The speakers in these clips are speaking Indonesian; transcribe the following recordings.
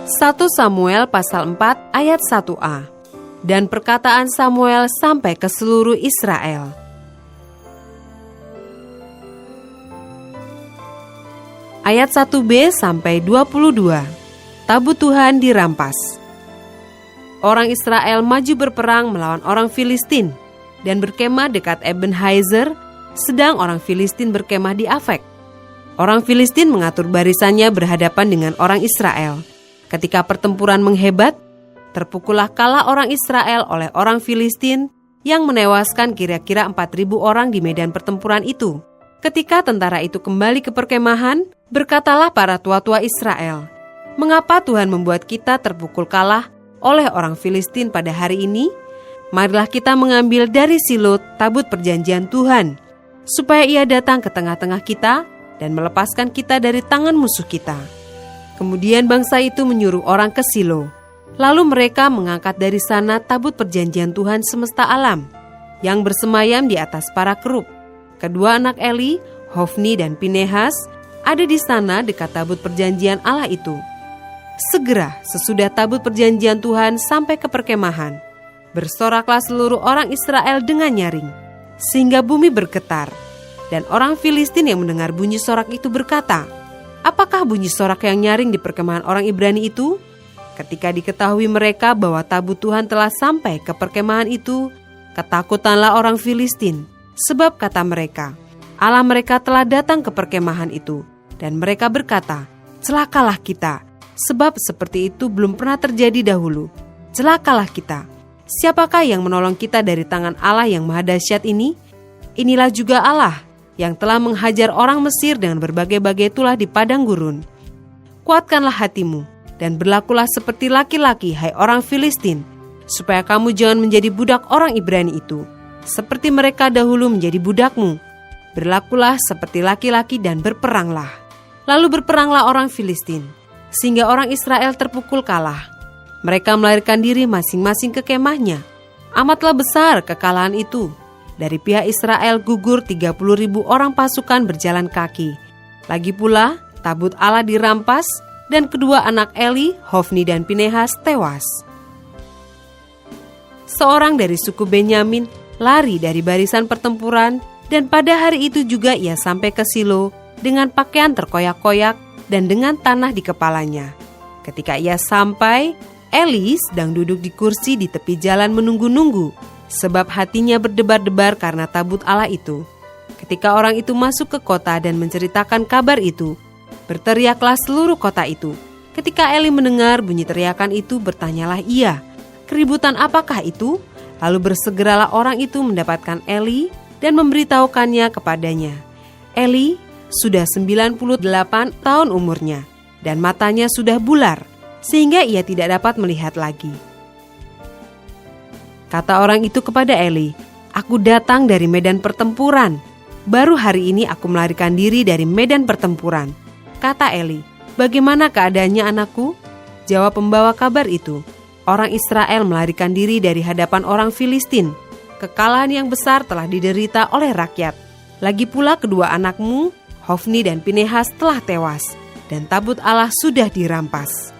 1 Samuel pasal 4 ayat 1a. Dan perkataan Samuel sampai ke seluruh Israel. Ayat 1b sampai 22. Tabut Tuhan dirampas. Orang Israel maju berperang melawan orang Filistin dan berkemah dekat Ebenezer, sedang orang Filistin berkemah di Afek. Orang Filistin mengatur barisannya berhadapan dengan orang Israel. Ketika pertempuran menghebat, terpukullah kalah orang Israel oleh orang Filistin yang menewaskan kira-kira 4.000 orang di medan pertempuran itu. Ketika tentara itu kembali ke perkemahan, berkatalah para tua-tua Israel, "Mengapa Tuhan membuat kita terpukul kalah oleh orang Filistin pada hari ini? Marilah kita mengambil dari Silo tabut perjanjian Tuhan, supaya ia datang ke tengah-tengah kita dan melepaskan kita dari tangan musuh kita." Kemudian bangsa itu menyuruh orang ke Silo. Lalu mereka mengangkat dari sana tabut perjanjian Tuhan semesta alam, yang bersemayam di atas para kerub. Kedua anak Eli, Hofni dan Pinehas, ada di sana dekat tabut perjanjian Allah itu. Segera sesudah tabut perjanjian Tuhan sampai ke perkemahan, bersoraklah seluruh orang Israel dengan nyaring, sehingga bumi bergetar. Dan orang Filistin yang mendengar bunyi sorak itu berkata, "Apakah bunyi sorak yang nyaring di perkemahan orang Ibrani itu?" Ketika diketahui mereka bahwa tabut Tuhan telah sampai ke perkemahan itu, ketakutanlah orang Filistin, sebab kata mereka, Allah mereka telah datang ke perkemahan itu. Dan mereka berkata, "Celakalah kita, sebab seperti itu belum pernah terjadi dahulu. Celakalah kita, siapakah yang menolong kita dari tangan Allah yang maha dahsyat ini? Inilah juga Allah yang telah menghajar orang Mesir dengan berbagai-bagai tulah di padang gurun. Kuatkanlah hatimu, dan berlakulah seperti laki-laki, hai orang Filistin, supaya kamu jangan menjadi budak orang Ibrani itu, seperti mereka dahulu menjadi budakmu. Berlakulah seperti laki-laki dan berperanglah." Lalu berperanglah orang Filistin, sehingga orang Israel terpukul kalah. Mereka melarikan diri masing-masing ke kemahnya. Amatlah besar kekalahan itu. Dari pihak Israel gugur 30.000 orang pasukan berjalan kaki. Lagi pula, tabut Allah dirampas, dan kedua anak Eli, Hofni dan Pinehas tewas. Seorang dari suku Benyamin lari dari barisan pertempuran, dan pada hari itu juga ia sampai ke Silo dengan pakaian terkoyak-koyak dan dengan tanah di kepalanya. Ketika ia sampai, Eli sedang duduk di kursi di tepi jalan menunggu-nunggu, sebab hatinya berdebar-debar karena tabut Allah itu. Ketika orang itu masuk ke kota dan menceritakan kabar itu, berteriaklah seluruh kota itu. Ketika Eli mendengar bunyi teriakan itu, bertanyalah ia, "Keributan apakah itu?" Lalu bersegeralah orang itu mendapatkan Eli dan memberitahukannya kepadanya. Eli sudah 98 tahun umurnya, dan matanya sudah bular, sehingga ia tidak dapat melihat lagi. Kata orang itu kepada Eli, "Aku datang dari medan pertempuran. Baru hari ini aku melarikan diri dari medan pertempuran." Kata Eli, "Bagaimana keadaannya anakku?" Jawab pembawa kabar itu, "Orang Israel melarikan diri dari hadapan orang Filistin. Kekalahan yang besar telah diderita oleh rakyat. Lagi pula kedua anakmu, Hofni dan Pinehas telah tewas, dan tabut Allah sudah dirampas."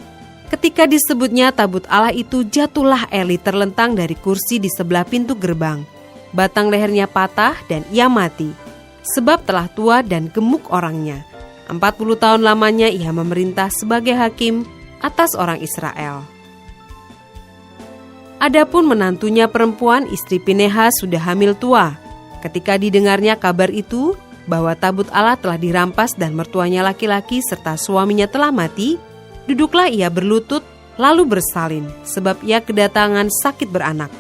Ketika disebutnya tabut Allah itu, jatuhlah Eli terlentang dari kursi di sebelah pintu gerbang. Batang lehernya patah dan ia mati, sebab telah tua dan gemuk orangnya. 40 tahun lamanya ia memerintah sebagai hakim atas orang Israel. Adapun menantunya perempuan, istri Pinehas, sudah hamil tua. Ketika didengarnya kabar itu, bahwa tabut Allah telah dirampas dan mertuanya laki-laki serta suaminya telah mati, duduklah ia berlutut lalu bersalin, sebab ia kedatangan sakit beranak.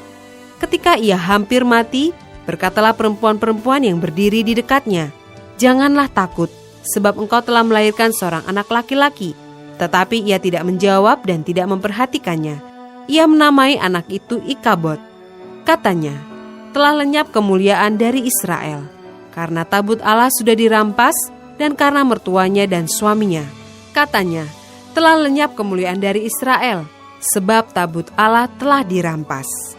Ketika ia hampir mati, berkatalah perempuan-perempuan yang berdiri di dekatnya, "Janganlah takut, sebab engkau telah melahirkan seorang anak laki-laki." Tetapi ia tidak menjawab dan tidak memperhatikannya. Ia menamai anak itu Ikabod. Katanya, "Telah lenyap kemuliaan dari Israel, karena tabut Allah sudah dirampas dan karena mertuanya dan suaminya." Katanya, "Telah lenyap kemuliaan dari Israel, sebab tabut Allah telah dirampas."